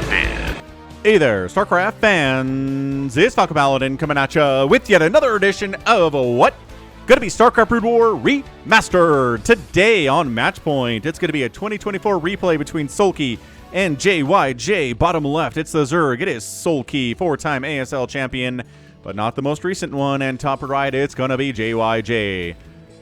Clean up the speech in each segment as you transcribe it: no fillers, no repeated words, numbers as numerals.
Grounded. Hey there, StarCraft fans! It's Falcon Paladin coming at ya with yet another edition of what? Gonna be StarCraft Brood War Remastered! Today on Matchpoint, it's gonna be a 2024 replay between Soulkey and JyJ. Bottom left, it's the Zerg. It is Soulkey, 4-time ASL champion, but not the most recent one. And top right, it's gonna be JyJ.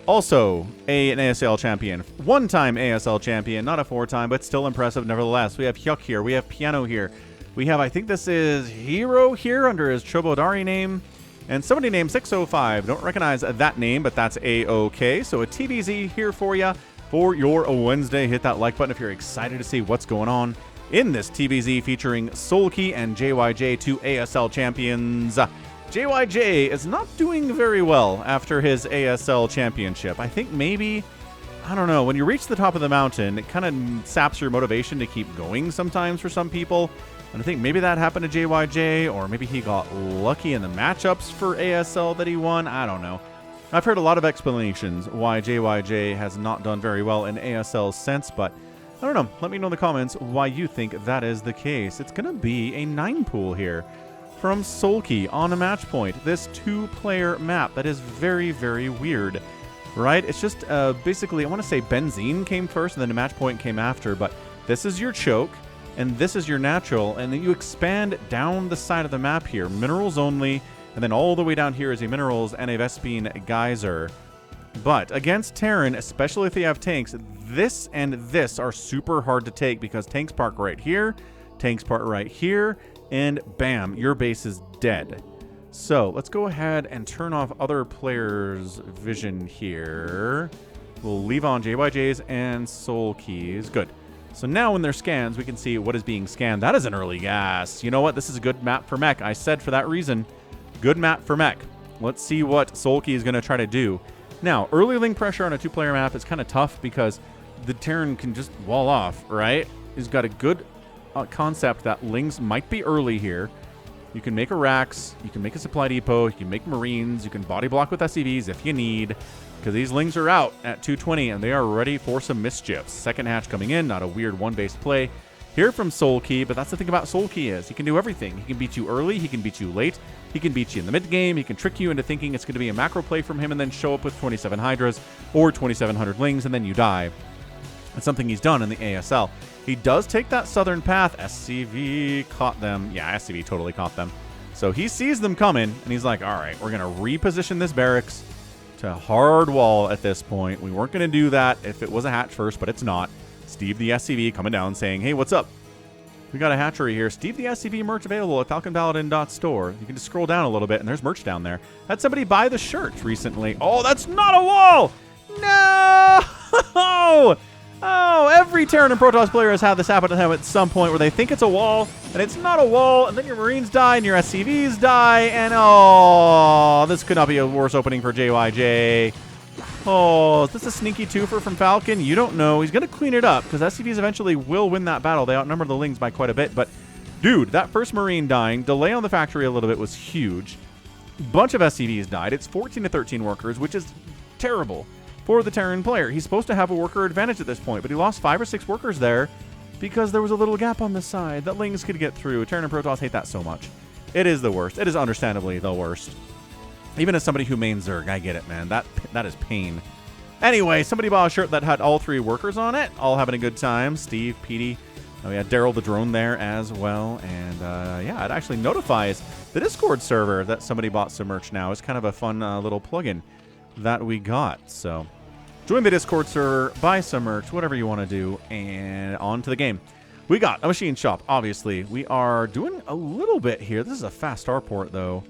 Also, an ASL champion. 1-time ASL champion, not a 4-time, but still impressive nevertheless. We have Hyuk here, we have Piano here. We have, I think this is Hero here under his Chobodari name. And somebody named 605. Don't recognize that name, but that's A-OK. So a TVZ here for you for your Wednesday. Hit that like button if you're excited to see what's going on in this TVZ featuring Soulkey and JyJ, 2 ASL champions. JyJ is not doing very well after his ASL championship. I think maybe, I don't know, when you reach the top of the mountain, it kind of saps your motivation to keep going sometimes for some people. And I think maybe that happened to JyJ, or maybe he got lucky in the matchups for ASL that he won. I don't know. I've heard a lot of explanations why JyJ has not done very well in ASL since, but I don't know. Let me know in the comments why you think that is the case. It's going to be a 9-pool here from Soulkey on a match point. This 2-player map that is very, very weird, right? It's just basically, I want to say Benzene came first and then the match point came after, but this is your choke. And this is your natural, and then you expand down the side of the map here. Minerals only, and then all the way down here is a minerals and a Vespene geyser. But against Terran, especially if they have tanks, this and this are super hard to take because tanks park right here, tanks park right here, and bam, your base is dead. So let's go ahead and turn off other players' vision here. We'll leave on JyJ's and Soulkey's. Good. So now when there's scans, we can see what is being scanned. That is an early gas. You know what? This is a good map for mech. I said for that reason, good map for mech. Let's see what Soulkey is going to try to do. Now, early link pressure on a 2-player map is kind of tough because the Terran can just wall off, right? He's got a good concept that lings might be early here. You can make a Rax, you can make a supply depot, you can make Marines, you can body block with SCVs if you need. Because these lings are out at 220 and they are ready for some mischiefs. Second hatch coming in, not a weird one-base play here from Soulkey, but that's the thing about Soulkey is he can do everything. He can beat you early, he can beat you late, he can beat you in the mid-game, he can trick you into thinking it's going to be a macro play from him and then show up with 27 Hydras or 2,700 lings and then you die. That's something he's done in the ASL. He does take that southern path. SCV caught them. Yeah, SCV totally caught them. So he sees them coming and he's like, all right, we're going to reposition this barracks to hard wall at this point. We weren't going to do that if it was a hatch first, but it's not. Steve the SCV coming down saying, hey, what's up? We got a hatchery here. Steve the SCV merch available at falconpaladin.store. You can just scroll down a little bit and there's merch down there. Had somebody buy the shirt recently. Oh, that's not a wall! No! Oh, every Terran and Protoss player has had this happen to them at some point where they think it's a wall, and it's not a wall, and then your Marines die, and your SCVs die, and oh, this could not be a worse opening for JyJ. Oh, is this a sneaky twofer from Falcon? You don't know. He's going to clean it up, because SCVs eventually will win that battle. They outnumber the Lings by quite a bit, but dude, that first Marine dying, delay on the factory a little bit was huge. Bunch of SCVs died. It's 14 to 13 workers, which is terrible for the Terran player. He's supposed to have a worker advantage at this point, but he lost 5 or 6 workers there because there was a little gap on the side that Lings could get through. Terran and Protoss hate that so much. It is the worst. It is understandably the worst. Even as somebody who mains Zerg, I get it, man. That is pain. Anyway, somebody bought a shirt that had all 3 workers on it, all having a good time. Steve, Petey, we had Daryl the drone there as well. And yeah, it actually notifies the Discord server that somebody bought some merch now. It's kind of a fun little plugin that we got. So join the Discord server, buy some merch, whatever you want to do, and on to the game. We got a machine shop, obviously. We are doing a little bit here. This is a fast starport, though.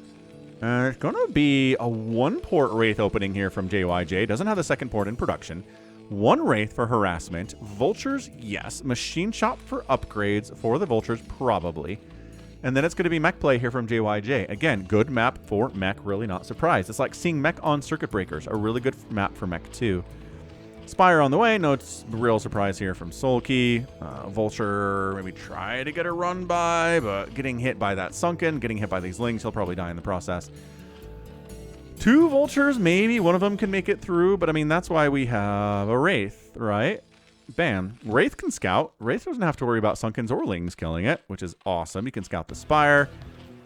It's going to be a 1-port Wraith opening here from JyJ. Doesn't have the second port in production. 1 Wraith for harassment. Vultures, yes. Machine shop for upgrades for the Vultures, probably. And then it's going to be mech play here from JyJ. Again, good map for mech, really not surprised. It's like seeing mech on circuit breakers. A really good map for mech too. Spire on the way, no real surprise here from Soulkey. Vulture, maybe try to get a run by, but getting hit by that Sunken, getting hit by these Lings, he'll probably die in the process. 2 Vultures, maybe one of them can make it through, but I mean, that's why we have a Wraith, right? Bam. Wraith can scout. Wraith doesn't have to worry about Sunkens or Lings killing it, which is awesome. You can scout the Spire.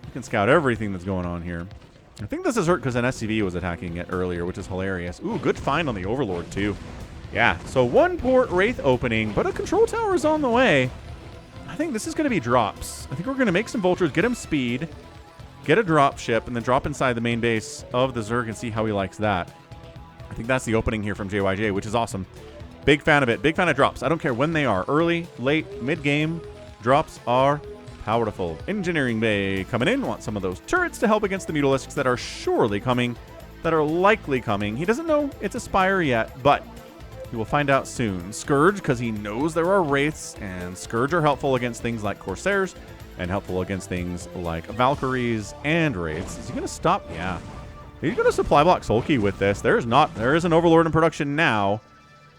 You can scout everything that's going on here. I think this is hurt because an SCV was attacking it earlier, which is hilarious. Ooh, good find on the Overlord, too. Yeah, so 1 port Wraith opening, but a control tower is on the way. I think this is going to be drops. I think we're going to make some Vultures, get him speed, get a drop ship, and then drop inside the main base of the Zerg and see how he likes that. I think that's the opening here from JyJ, which is awesome. Big fan of it. Big fan of drops. I don't care when they are. Early, late, mid-game, drops are powerful. Engineering Bay coming in. Want some of those turrets to help against the Mutalisks that are surely coming, that are likely coming. He doesn't know it's a Spire yet, but he will find out soon. Scourge, because he knows there are Wraiths, and Scourge are helpful against things like Corsairs, and helpful against things like Valkyries and Wraiths. Is he going to stop? Yeah. He's going to supply block Soulkey with this. There is an Overlord in production now.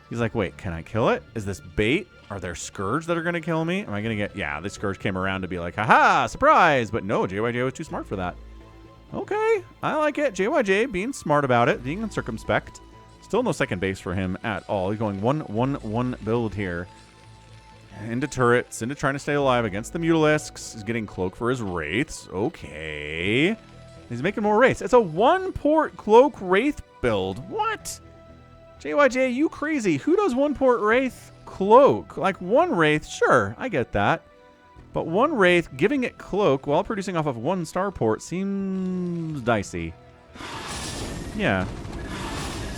He's like, wait, can I kill it? Is this bait? Are there Scourge that are going to kill me? Am I going to get... Yeah, this Scourge came around to be like, haha, surprise! But no, JyJ was too smart for that. Okay, I like it. JyJ being smart about it, being circumspect. Still no second base for him at all. He's going 1-1-1 build here. Into turrets, into trying to stay alive against the Mutalisks. He's getting Cloak for his Wraiths. Okay. He's making more Wraiths. It's a 1-port Cloak Wraith build. What? JyJ, you crazy. Who does 1-port Wraith Cloak? Like 1 Wraith, sure, I get that. But 1 Wraith, giving it Cloak while producing off of 1 starport seems dicey. Yeah.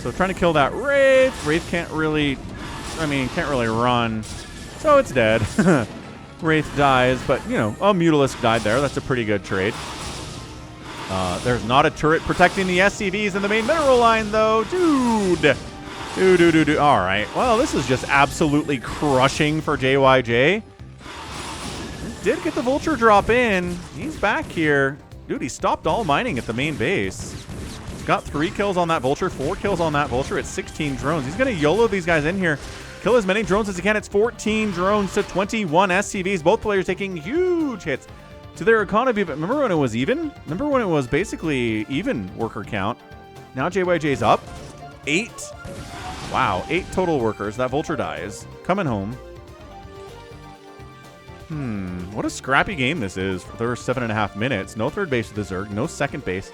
So trying to kill that Wraith. Wraith can't really run. So it's dead. Wraith dies, but, you know, a Mutalisk died there. That's a pretty good trade. There's not a turret protecting the SCVs in the main mineral line, though. Dude. All right. Well, this is just absolutely crushing for JyJ. Did get the Vulture drop in. He's back here. Dude, he stopped all mining at the main base. He's got 3 kills on that Vulture, 4 kills on that Vulture. It's 16 drones. He's going to YOLO these guys in here. Kill as many drones as he can. It's 14 drones to 21 SCVs. Both players taking huge hits to their economy. But remember when it was even? Remember when it was basically even worker count? Now JyJ's up. 8. Wow, 8 total workers. That Vulture dies. Coming home. What a scrappy game this is for the first 7.5 minutes. No third base for the Zerg. No second base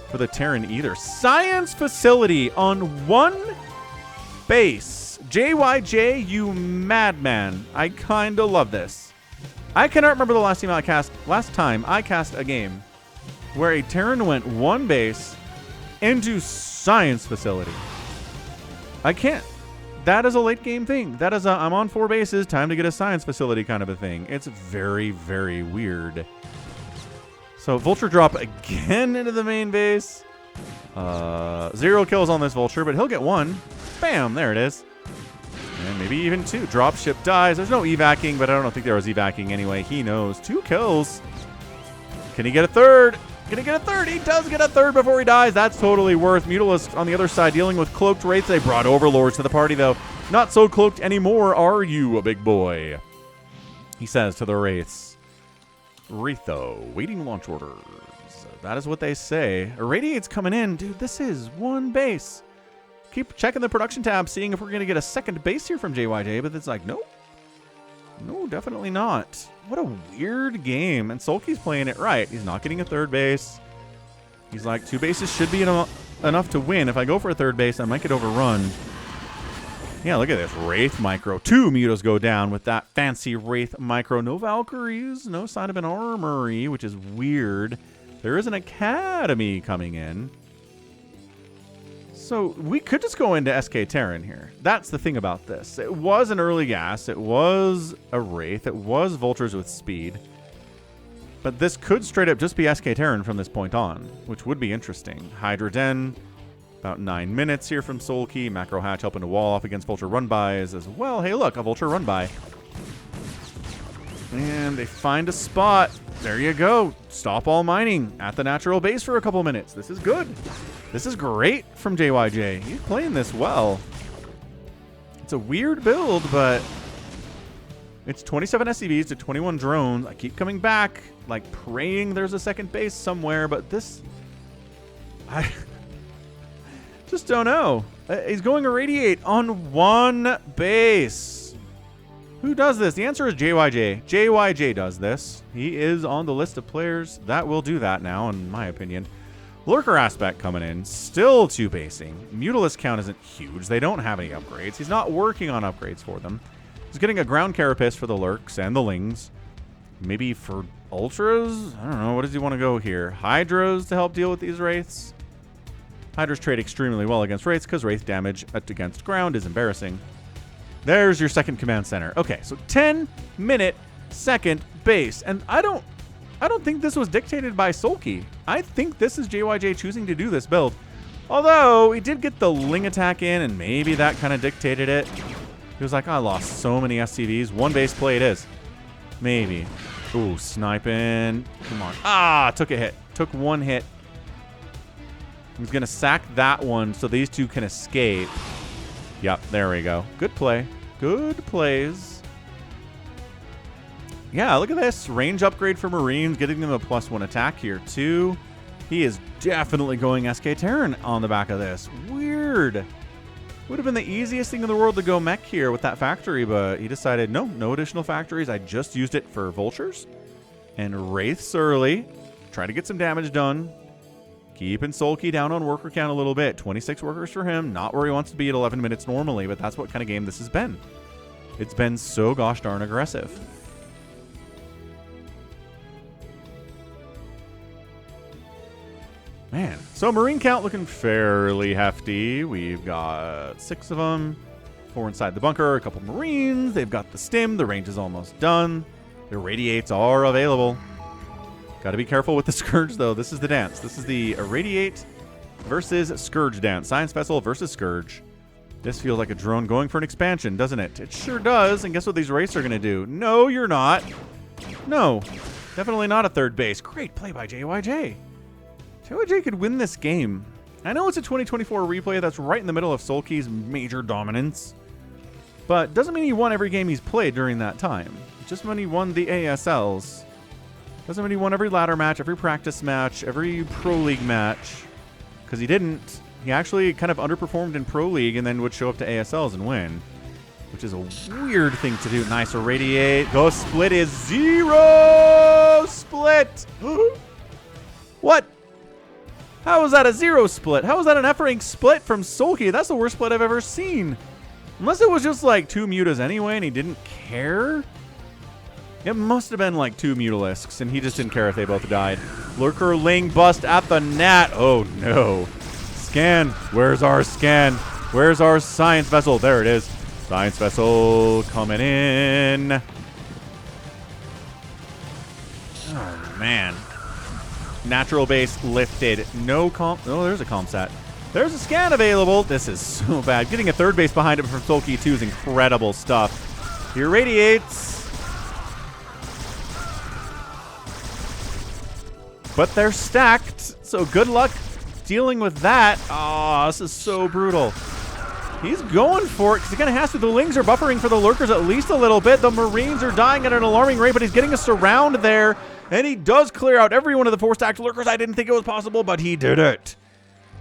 for the Terran either. Science facility on 1 base. JyJ, you madman. I kind of love this. I cannot remember the last time I cast a game where a Terran went 1 base into science facility. I can't. That is a late game thing. That is a I'm on 4 bases, time to get a science facility kind of a thing. It's very, very weird. So Vulture drop again into the main base. 0 kills on this Vulture, but he'll get 1. Bam, there it is. And maybe even 2. Dropship dies. There's no evacing, but I don't think there was evacing anyway. He knows. 2 kills. Can he get a 3rd? Can he get a 3rd? He does get a 3rd before he dies. That's totally worth. Mutalisk on the other side dealing with cloaked Wraiths. They brought Overlords to the party, though. Not so cloaked anymore, are you, a big boy? He says to the Wraiths. Retho, waiting launch orders. That is what they say. Irradiate's coming in. Dude, this is 1 base. Keep checking the production tab, seeing if we're going to get a second base here from JyJ, but it's like, nope. No, definitely not. What a weird game. And Soulkey's playing it right. He's not getting a 3rd base. He's like, 2 bases should be enough to win. If I go for a 3rd base, I might get overrun. Yeah, look at this. Wraith micro. 2 Mutos go down with that fancy Wraith micro. No Valkyries. No sign of an armory, which is weird. There is an academy coming in. So we could just go into SK Terran here. That's the thing about this. It was an early gas. It was a Wraith. It was Vultures with speed. But this could straight up just be SK Terran from this point on, which would be interesting. Hydra Den, about 9 minutes here from Soulkey. Macro Hatch helping to wall off against Vulture run-bys as well. Hey, look, a Vulture run-by. And they find a spot. There you go. Stop all mining at the natural base for a couple minutes. This is good. This is great from JyJ. He's playing this well. It's a weird build, but it's 27 SCVs to 21 drones. I keep coming back, like praying there's a second base somewhere, but this... I just don't know. He's going Irradiate on 1 base. Who does this? The answer is JyJ. JyJ does this. He is on the list of players that will do that now, in my opinion. Lurker aspect coming in. Still 2 basing. Mutalisk count isn't huge. They don't have any upgrades. He's not working on upgrades for them. He's getting a ground carapace for the lurks and the lings. Maybe for ultras? I don't know. What does he want to go here? Hydras to help deal with these wraiths? Hydras trade extremely well against wraiths because wraith damage against ground is embarrassing. There's your second command center. Okay, so 10-minute second base. And I don't think this was dictated by Soulkey. I think this is JyJ choosing to do this build. Although, he did get the Ling attack in, and maybe that kind of dictated it. He was like, I lost so many SCVs. 1 base play it is. Maybe. Ooh, sniping. Come on. Ah, took a hit. Took 1 hit. He's going to sack that one so these 2 can escape. Yep, there we go. Good play. Good plays. Yeah, look at this. Range upgrade for Marines, getting them a +1 attack here, too. He is definitely going SK Terran on the back of this. Weird. Would have been the easiest thing in the world to go mech here with that factory, but he decided, no additional factories. I just used it for vultures and wraiths early. Try to get some damage done. Keeping Soulkey down on worker count a little bit. 26 workers for him. Not where he wants to be at 11 minutes normally, but that's what kind of game this has been. It's been so gosh darn aggressive. Man, so Marine count looking fairly hefty. We've got 6 of them. 4 inside the bunker, a couple Marines. They've got the stim. The range is almost done. Their radiates are available. Got to be careful with the Scourge, though. This is the dance. This is the Irradiate versus Scourge dance. Science Vessel versus Scourge. This feels like a drone going for an expansion, doesn't it? It sure does. And guess what these wraiths are going to do? No, you're not. No. Definitely not a 3rd base. Great play by JyJ. JyJ could win this game. I know it's a 2024 replay that's right in the middle of Soulkey's major dominance. But doesn't mean he won every game he's played during that time. Just when he won the ASLs. Doesn't mean he won every ladder match, every practice match, every Pro League match. Because he didn't. He actually kind of underperformed in Pro League and then would show up to ASLs and win. Which is a weird thing to do. Nice Irradiate. Go split is 0 split. What? How is that a 0 split? How is that an F-rank split from Soulkey? That's the worst split I've ever seen. Unless it was just like 2 mutas anyway and he didn't care. It must have been like 2 Mutalisks, and he just didn't care if they both died. Lurker Ling bust at the nat. Oh, no. Scan. Where's our scan? Where's our Science Vessel? There it is. Science Vessel coming in. Oh, man. Natural base lifted. No comp. Oh, there's a comp set. There's a scan available. This is so bad. Getting a 3rd base behind it from Soulkey, too, is incredible stuff. He irradiates. But they're stacked, so good luck dealing with that. Oh, this is so brutal. He's going for it because he's going to have to. The Lings are buffering for the Lurkers at least a little bit. The Marines are dying at an alarming rate, but he's getting a surround there. And he does clear out every one of the 4 stacked Lurkers. I didn't think it was possible, but he did it.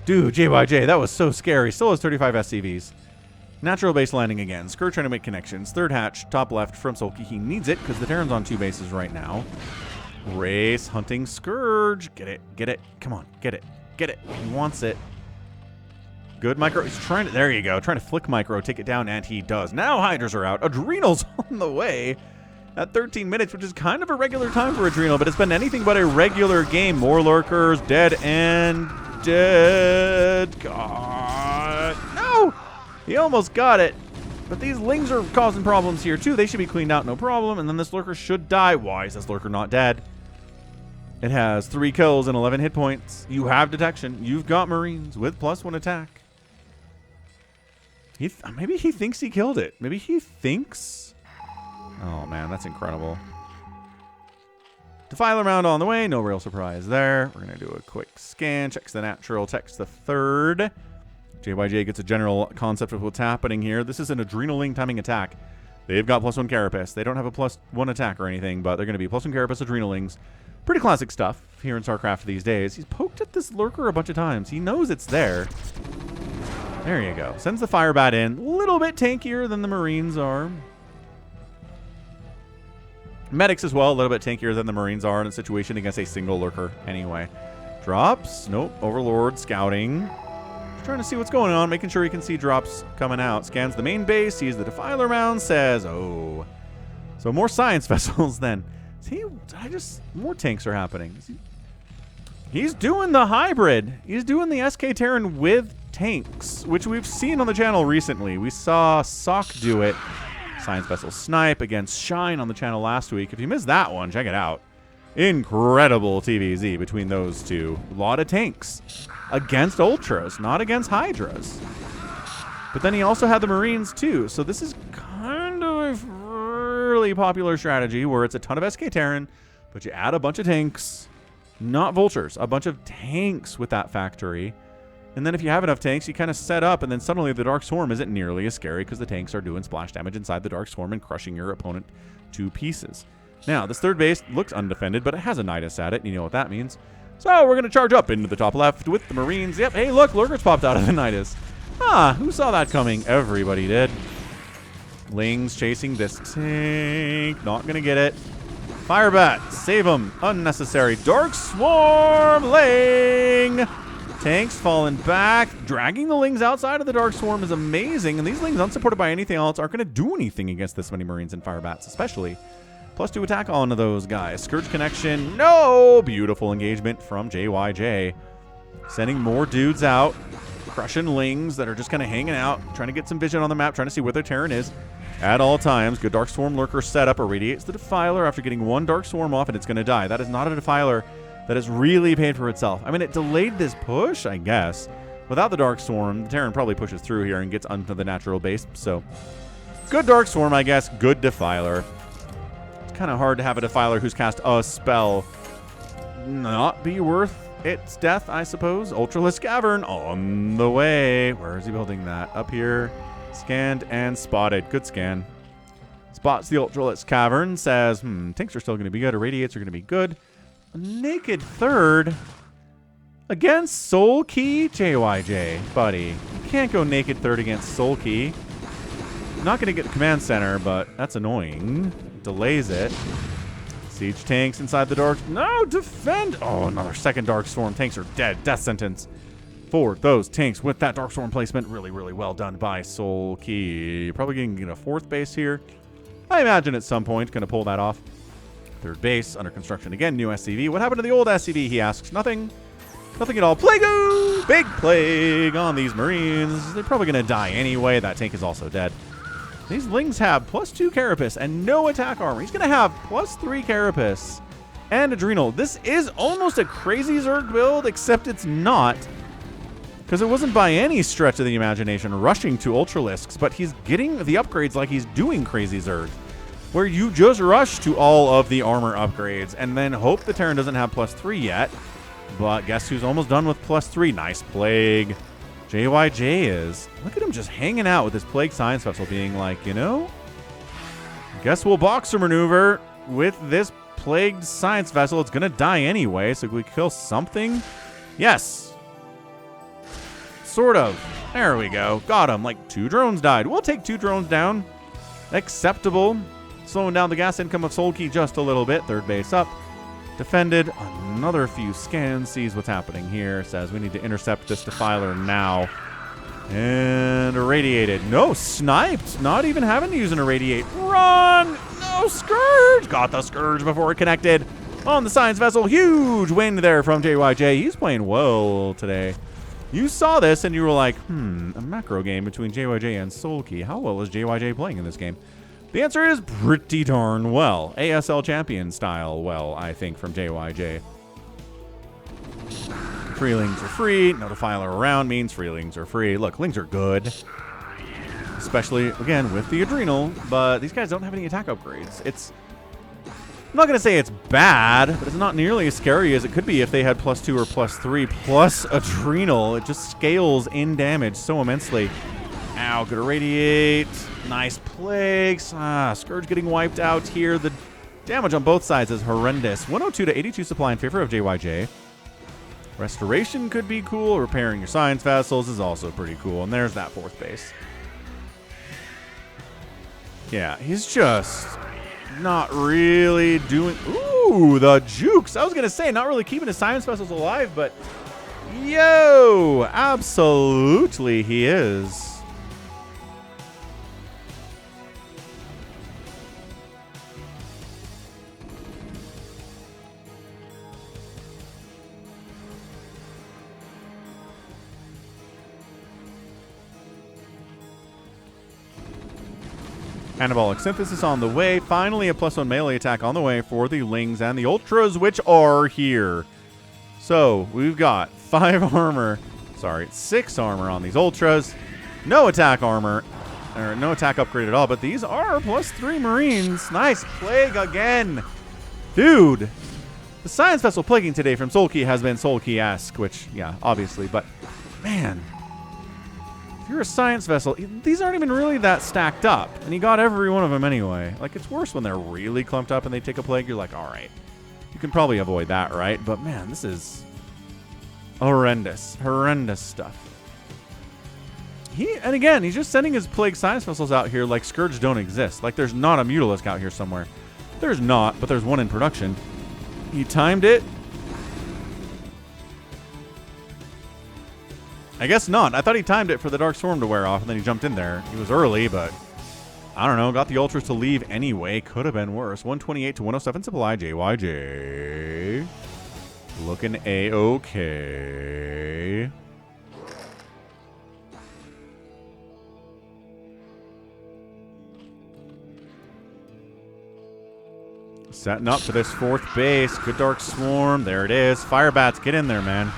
Dude, JyJ, that was so scary. Still has 35 SCVs. Natural base landing again. Scourge trying to make connections. 3rd hatch, top left from Soulkey. He needs it because the Terran's on 2 bases right now. Race hunting Scourge. Get it. Get it. Come on. Get it. Get it. He wants it. Good micro. He's trying to. There you go. Trying to flick micro. Take it down. And he does. Now Hydras are out. Adrenal's on the way at 13 minutes, which is kind of a regular time for Adrenal, but it's been anything but a regular game. More Lurkers. Dead and dead. God. No. He almost got it. But these Lings are causing problems here, too. They should be cleaned out, no problem. And then this Lurker should die. Why is this Lurker not dead? It has 3 kills and 11 hit points. You have detection. You've got Marines with +1 attack. Maybe he thinks he killed it. Maybe he thinks... Oh, man, that's incredible. Defiler round on the way. No real surprise there. We're going to do a quick scan. Checks the natural. Checks the 3rd. JyJ gets a general concept of what's happening here. This is an Adrenaling timing attack. They've got +1 Carapace. They don't have a +1 attack or anything, but they're going to be +1 Carapace Adrenalings. Pretty classic stuff here in StarCraft these days. He's poked at this Lurker a bunch of times. He knows it's there. There you go. Sends the Fire Bat in. A little bit tankier than the Marines are. Medics as well, a little bit tankier than the Marines are in a situation against a single lurker anyway. Drops. Nope. Overlord scouting. Just trying to see what's going on, making sure he can see drops coming out. Scans the main base, sees the Defiler mound, says, oh. So more science vessels then. See, more tanks are happening. He's doing the hybrid. He's doing the SK Terran with tanks, which we've seen on the channel recently. We saw Sock do it. Science Vessel Snipe against Shine on the channel last week. If you missed that one, check it out. Incredible TVZ between those two. A lot of tanks against Ultras, not against Hydras. But then he also had the Marines too. So this is kind of a really popular strategy where it's a ton of SK Terran, but you add a bunch of tanks, not Vultures, a bunch of tanks with that factory. And then if you have enough tanks, you kind of set up, and then suddenly the Dark Swarm isn't nearly as scary because the tanks are doing splash damage inside the Dark Swarm and crushing your opponent to pieces. Now, this third base looks undefended, but it has a Nidus at it, and you know what that means. So we're going to charge up into the top left with the Marines. Yep, hey, look, Lurkers popped out of the Nidus. Ah, who saw that coming? Everybody did. Lings chasing this tank. Not going to get it. Firebat, save him. Unnecessary. Dark Swarm, Ling. Tanks falling back. Dragging the Lings outside of the Dark Swarm is amazing. And these Lings, unsupported by anything else, aren't going to do anything against this many Marines and Firebats, especially. +2 attack on those guys. Scourge connection. No! Beautiful engagement from JyJ. Sending more dudes out. Crushing Lings that are just kind of hanging out. Trying to get some vision on the map. Trying to see where their Terran is. At all times. Good Dark Swarm Lurker setup. Irradiates the Defiler after getting one Dark Swarm off, and it's going to die. That is not a Defiler that has really paid for itself. I mean, it delayed this push, I guess. Without the Dark Swarm, the Terran probably pushes through here and gets onto the natural base. So, good Dark Swarm, I guess. Good Defiler. It's kind of hard to have a Defiler who's cast a spell not be worth its death, I suppose. Ultralisk Cavern on the way. Where is he building that? Up here. Scanned and spotted. Good scan. Spots the Ultralisk Cavern. Says, tanks are still going to be good. Irradiates are going to be good. A naked third against Soulkey. JyJ, buddy. You can't go naked third against Soulkey. Not going to get the command center, but that's annoying. Delays it. Siege tanks inside the dark. No, defend. Oh, another second Dark Storm. Tanks are dead. Death sentence for those tanks with that Dark Storm placement. Really, really well done by Soulkey. Probably going to get a fourth base here. I imagine at some point going to pull that off. Third base under construction again. New SCV. What happened to the old SCV? He asks. Nothing. Nothing at all. Plague-o! Big plague on these Marines. They're probably going to die anyway. That tank is also dead. These Lings have +2 Carapace and no attack armor. He's going to have +3 Carapace and Adrenal. This is almost a crazy Zerg build, except it's not. Because it wasn't by any stretch of the imagination rushing to Ultralisks, but he's getting the upgrades like he's doing Crazy Zerg, where you just rush to all of the armor upgrades and then hope the Terran doesn't have +3 yet. But guess who's almost done with +3? Nice Plague. JyJ is. Look at him just hanging out with his Plague Science Vessel being like, you know, guess we'll boxer maneuver with this Plagued Science Vessel. It's going to die anyway, so we kill something. Yes. Sort of. There we go. Got him. Like 2 drones died. We'll take 2 drones down. Acceptable. Slowing down the gas income of Soulkey just a little bit. Third base up. Defended. Another few scans. Sees what's happening here. Says we need to intercept this Defiler now. And irradiated. No, sniped. Not even having to use an irradiate. Run! No, Scourge! Got the Scourge before it connected on the Science Vessel. Huge win there from JyJ. He's playing well today. You saw this and you were like, a macro game between JyJ and Soulkey. How well is JyJ playing in this game? The answer is pretty darn well. ASL champion style well, I think, from JyJ. Free Lings are free. No Defiler around means free Lings are free. Look, Lings are good. Especially, again, with the Adrenal. But these guys don't have any attack upgrades. I'm not going to say it's bad, but it's not nearly as scary as it could be if they had +2 or +3 plus Adrenal. It just scales in damage so immensely. Ow, good irradiate. Nice Plagues. Scourge getting wiped out here. The damage on both sides is horrendous. 102 to 82 supply in favor of JyJ. Restoration could be cool. Repairing your Science Vessels is also pretty cool. And there's that fourth base. Yeah, he's just not really doing... Ooh, the jukes. I was going to say, not really keeping his science vessels alive, but... Yo! Absolutely he is. Anabolic Synthesis on the way. Finally, a +1 melee attack on the way for the Lings and the Ultras, which are here. So, we've got 5 armor. Sorry, 6 armor on these Ultras. No attack armor. Or no attack upgrade at all, but these are +3 Marines. Nice. Plague again. Dude. The Science Vessel plaguing today from Soulkey has been Soulkey-esque, which, yeah, obviously, but, man... If you're a science vessel, these aren't even really that stacked up. And you got every one of them anyway. Like, it's worse when they're really clumped up and they take a plague. You're like, all right. You can probably avoid that, right? But, man, this is horrendous. Horrendous stuff. And again, he's just sending his plague science vessels out here like Scourge don't exist. Like, there's not a Mutalisk out here somewhere. There's not, but there's one in production. He timed it. I guess not. I thought he timed it for the Dark Swarm to wear off, and then he jumped in there. He was early, but I don't know. Got the Ultras to leave anyway. Could have been worse. 128 to 107 supply. JyJ. Looking A-okay. Setting up for this 4th base. Good Dark Swarm. There it is. Firebats, get in there, man.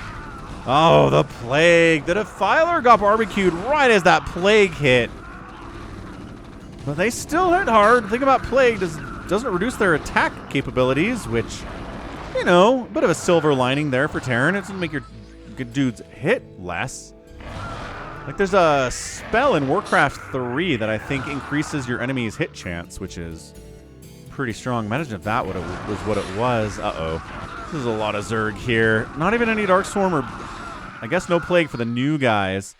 Oh, the plague. The Defiler got barbecued right as that plague hit. But they still hit hard. The thing about plague doesn't reduce their attack capabilities, which, you know, a bit of a silver lining there for Terran. It doesn't make your good dudes hit less. Like, there's a spell in Warcraft 3 that I think increases your enemy's hit chance, which is pretty strong. Imagine if that was what it was. Uh-oh. This is a lot of Zerg here. Not even any Dark Swarm or... I guess no plague for the new guys.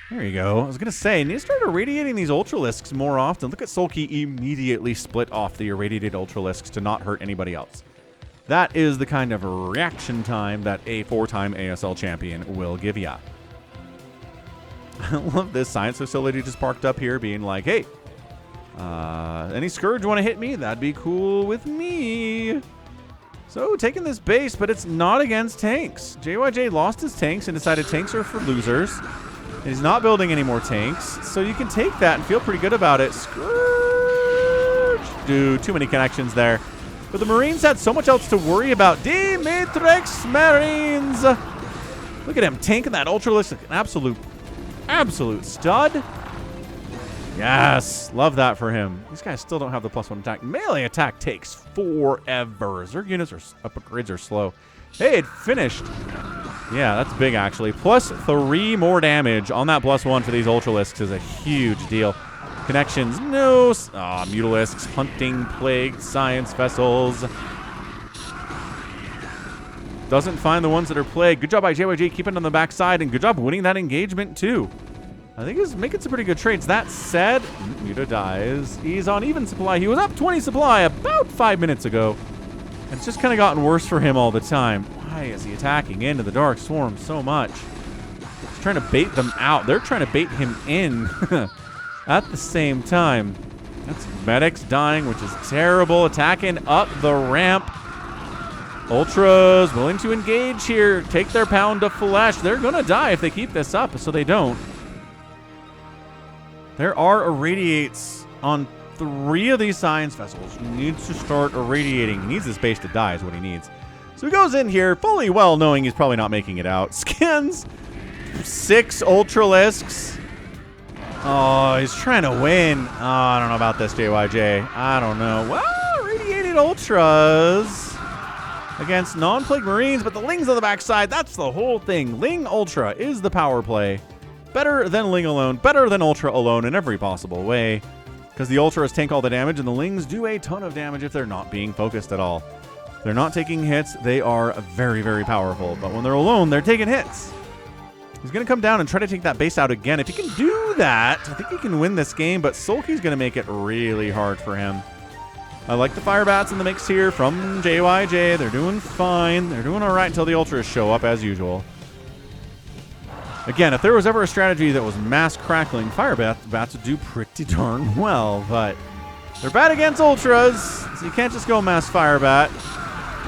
There you go. I was going to say, need to start irradiating these Ultralisks more often. Look at Soulkey immediately split off the irradiated Ultralisks to not hurt anybody else. That is the kind of reaction time that a 4-time ASL champion will give ya. I love this science facility just parked up here being like, hey, any Scourge want to hit me? That'd be cool with me. So, taking this base, but it's not against tanks. JyJ lost his tanks and decided tanks are for losers. And he's not building any more tanks. So you can take that and feel pretty good about it. Scourge! Dude, too many connections there. But the Marines had so much else to worry about. Dimitrix Marines! Look at him tanking that Ultralisk like an absolute stud. Yes, love that for him. These guys still don't have the +1 attack. Melee attack takes forever. Zerg units upgrades are slow. Hey, it finished. Yeah, that's big actually. +3 more damage on that +1 for these Ultralisks is a huge deal. Connections, no. Mutalisks, hunting, plagued, science vessels. Doesn't find the ones that are plagued. Good job by JyJ keeping it on the backside, and good job winning that engagement too. I think he's making some pretty good trades. That said, Muta dies. He's on even supply. He was up 20 supply about 5 minutes ago. And it's just kind of gotten worse for him all the time. Why is he attacking into the Dark Swarm so much? He's trying to bait them out. They're trying to bait him in at the same time. That's medics dying, which is terrible. Attacking up the ramp. Ultras willing to engage here. Take their pound of flesh. They're going to die if they keep this up, so they don't. There are irradiates on 3 of these science vessels. He needs to start irradiating. He needs this base to die is what he needs. So he goes in here fully well knowing he's probably not making it out. Scans 6 Ultralisks. Oh, he's trying to win. Oh, I don't know about this, JyJ. I don't know. Well, irradiated Ultras against non-plague Marines, but the Lings on the backside, that's the whole thing. Ling Ultra is the power play. Better than Ling alone, better than Ultra alone in every possible way. Because the Ultras tank all the damage, and the Lings do a ton of damage if they're not being focused at all. If they're not taking hits, they are very, very powerful. But when they're alone, they're taking hits. He's going to come down and try to take that base out again. If he can do that, I think he can win this game, but Soulkey's going to make it really hard for him. I like the fire bats in the mix here from JyJ. They're doing fine. They're doing all right until the ultras show up as usual. Again, if there was ever a strategy that was mass crackling, fire bats would do pretty darn well, but they're bad against ultras, so you can't just go mass fire bat.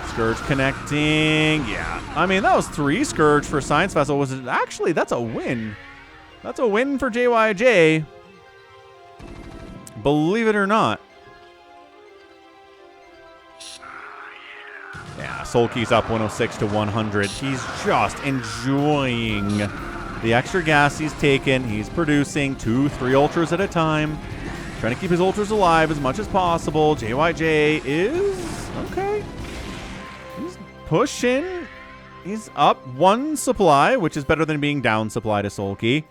Scourge connecting. Yeah. I mean, that was 3 Scourge for Science Vessel. Was it actually? That's a win. That's a win for JyJ. Believe it or not. Yeah, Soulkey's up 106 to 100. He's just enjoying the extra gas he's taken. He's producing 2-3 ultras at a time. Trying to keep his ultras alive as much as possible. JyJ is okay. He's pushing. He's up 1 supply, which is better than being down supply to Soulkey.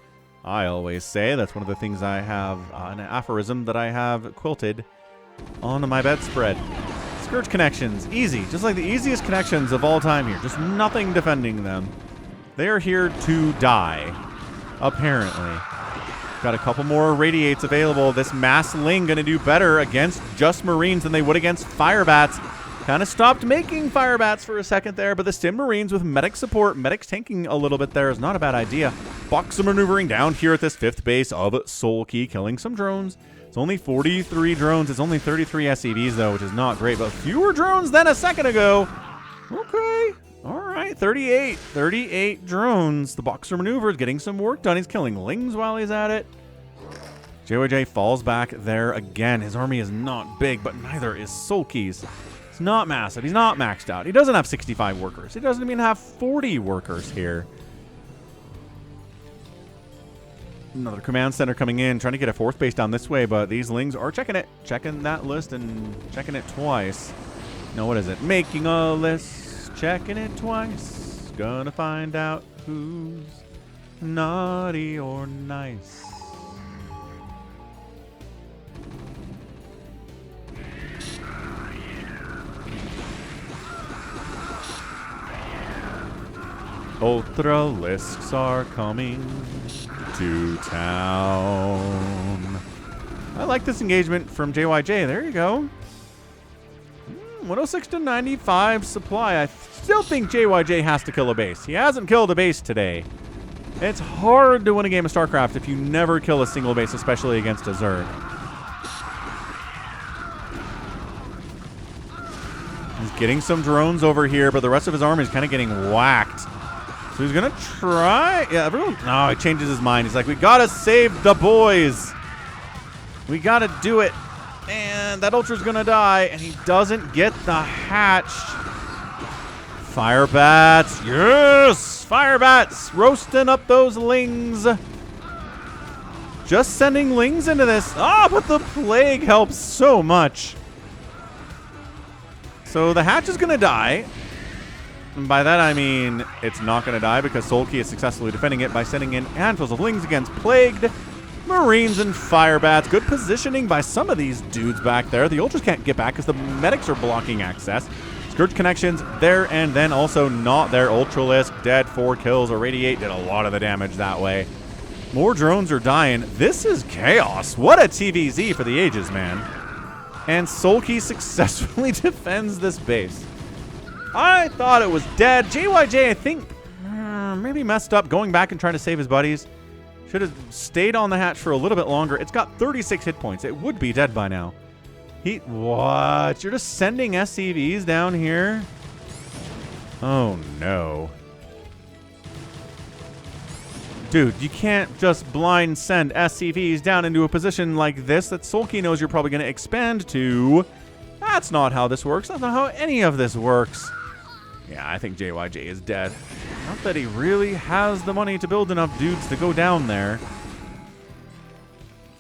I always say that's one of the things I have, an aphorism that I have quilted onto my bedspread. Scourge connections, easy. Just like the easiest connections of all time here. Just nothing defending them. They are here to die, apparently. Got a couple more radiates available. This mass Ling going to do better against just Marines than they would against fire bats. Kind of stopped making fire bats for a second there, but the Stim Marines with medic support, medics tanking a little bit there is not a bad idea. Boxer maneuvering down here at this 5th base of Soulkey, killing some drones. It's only 43 drones. It's only 33 SCVs, though, which is not great, but fewer drones than a second ago. Okay. All right. 38 drones. The Boxer maneuver is getting some work done. He's killing Lings while he's at it. JyJ falls back there again. His army is not big, but neither is Soulkey's. It's not massive. He's not maxed out. He doesn't have 65 workers. He doesn't even have 40 workers here. Another command center coming in, trying to get a 4th base down this way, but these Lings are checking it. Checking that list and checking it twice. No, what is it? Making a list, checking it twice. Gonna find out who's naughty or nice. Ultra lists are coming to town. I like this engagement from JyJ. There you go. 106 to 95 supply. I still think JyJ has to kill a base. He hasn't killed a base today. It's hard to win a game of StarCraft if you never kill a single base, especially against a Zerg. He's getting some drones over here, but the rest of his army is kind of getting whacked. So he's going to try. Yeah, everyone. No, he changes his mind. He's like, we got to save the boys. We got to do it. And that Ultra's going to die. And he doesn't get the hatch. Fire bats. Yes. Fire bats. Roasting up those Lings. Just sending Lings into this. Ah, but the plague helps so much. So the hatch is going to die. And by that I mean it's not going to die because Soulkey is successfully defending it by sending in handfuls of Lings against plagued Marines and fire bats. Good positioning by some of these dudes back there. The Ultras can't get back because the medics are blocking access. Scourge connections there and then also not there. Ultralisk dead, 4 kills. Irradiate did a lot of the damage that way. More drones are dying. This is chaos. What a TVZ for the ages, man. And Soulkey successfully defends this base. I thought it was dead. JyJ, I think, maybe messed up going back and trying to save his buddies. Should have stayed on the hatch for a little bit longer. It's got 36 hit points. It would be dead by now. What? You're just sending SCVs down here? Oh, no. Dude, you can't just blind send SCVs down into a position like this that Soulkey knows you're probably going to expand to. That's not how this works. That's not how any of this works. Yeah, I think JyJ is dead. Not that he really has the money to build enough dudes to go down there.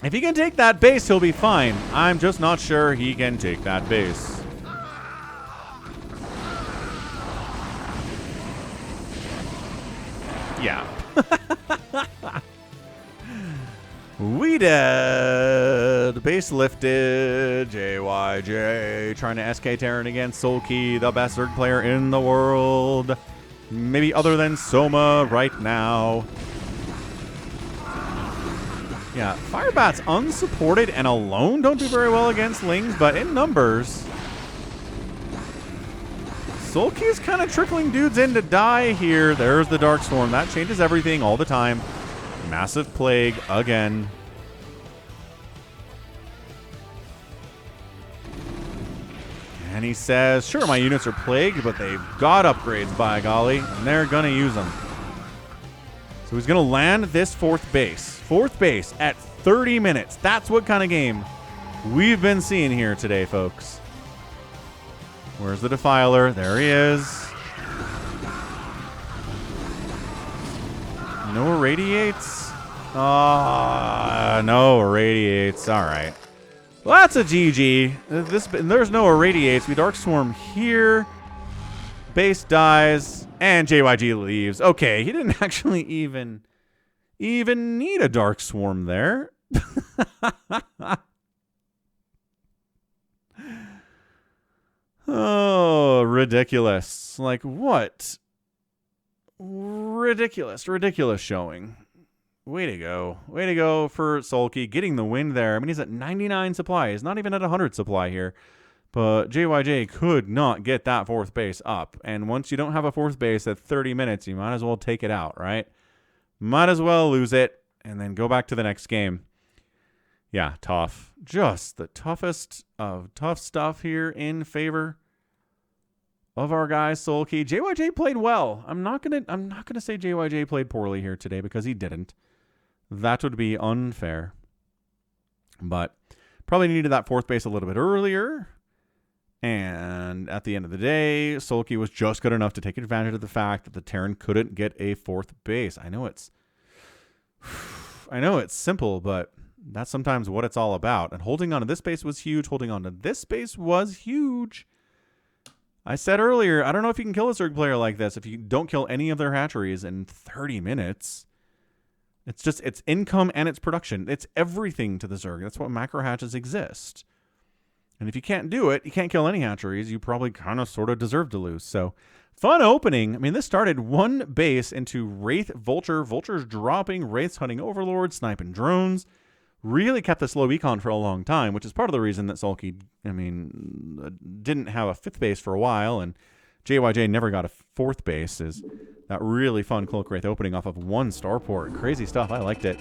If he can take that base, he'll be fine. I'm just not sure he can take that base. Yeah. We dead. Base lifted. JyJ trying to SK Terran against Soulkey, the best Zerg player in the world. Maybe other than Soma right now. Yeah, Firebats unsupported and alone don't do very well against Lings, but in numbers, Soulkey is kind of trickling dudes in to die here. There's the Dark Storm. That changes everything all the time. Massive Plague again. And he says, sure, my units are plagued, but they've got upgrades, by golly, and they're going to use them. So he's going to land this fourth base. Fourth base at 30 minutes. That's what kind of game we've been seeing here today, folks. Where's the Defiler? There he is. No irradiates? No irradiates. All right. Well, that's a GG. There's no irradiates. We Dark Swarm here. Base dies. And JyJ leaves. Okay, he didn't actually even need a Dark Swarm there. Oh, ridiculous. Like, what? Ridiculous showing. Way to go. Way to go for Soulkey getting the win there. I mean, he's at 99 supply. He's not even at 100 supply here. But JyJ could not get that fourth base up. And once you don't have a fourth base at 30 minutes, you might as well take it out, right? Might as well lose it and then go back to the next game. Yeah, tough. Just the toughest of tough stuff here in favor of our guy Soulkey. JyJ played well. I'm not gonna say JyJ played poorly here today because he didn't. That would be unfair. But probably needed that fourth base a little bit earlier. And at the end of the day, Soulkey was just good enough to take advantage of the fact that the Terran couldn't get a fourth base. I know it's simple, but that's sometimes what it's all about. And holding on to this base was huge. Holding on to this base was huge. I said earlier, I don't know if you can kill a Zerg player like this if you don't kill any of their hatcheries in 30 minutes. It's income and it's production. It's everything to the Zerg. That's what macro hatches exist. And if you can't do it, you can't kill any hatcheries, you probably kind of sort of deserve to lose. So, fun opening. I mean, this started one base into Wraith Vulture. Vultures dropping, Wraiths hunting Overlords, sniping drones. Really kept this low econ for a long time, which is part of the reason that Soulkey, didn't have a fifth base for a while, and JyJ never got a fourth base. Is that really fun Cloak Wraith opening off of one starport. Crazy stuff. I liked it.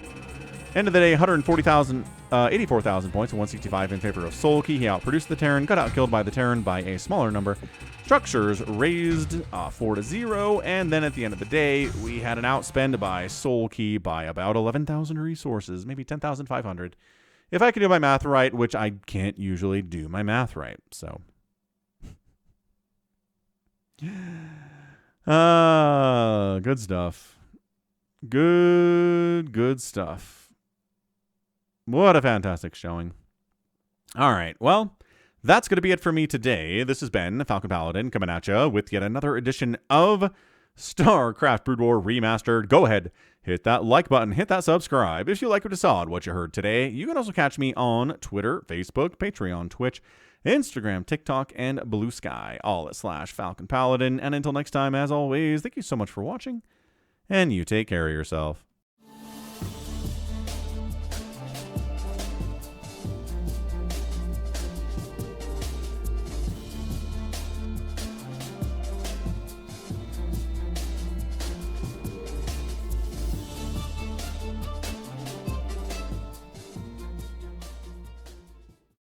End of the day, 84,000 points and 165 in favor of Soulkey. He outproduced the Terran, got outkilled by the Terran by a smaller number. Structures raised 4-0, and then at the end of the day, we had an outspend by Soulkey by about 11,000 resources, maybe 10,500. If I could do my math right, which I can't usually do my math right, so. Good stuff. Good stuff. What a fantastic showing. All right, well, that's going to be it for me today. This has been Falcon Paladin coming at you with yet another edition of StarCraft Brood War Remastered. Go ahead, hit that like button, hit that subscribe. If you like what you saw and what you heard today, you can also catch me on Twitter, Facebook, Patreon, Twitch, Instagram, TikTok, and Blue Sky, all at /Falcon Paladin. And until next time, as always, thank you so much for watching, and you take care of yourself.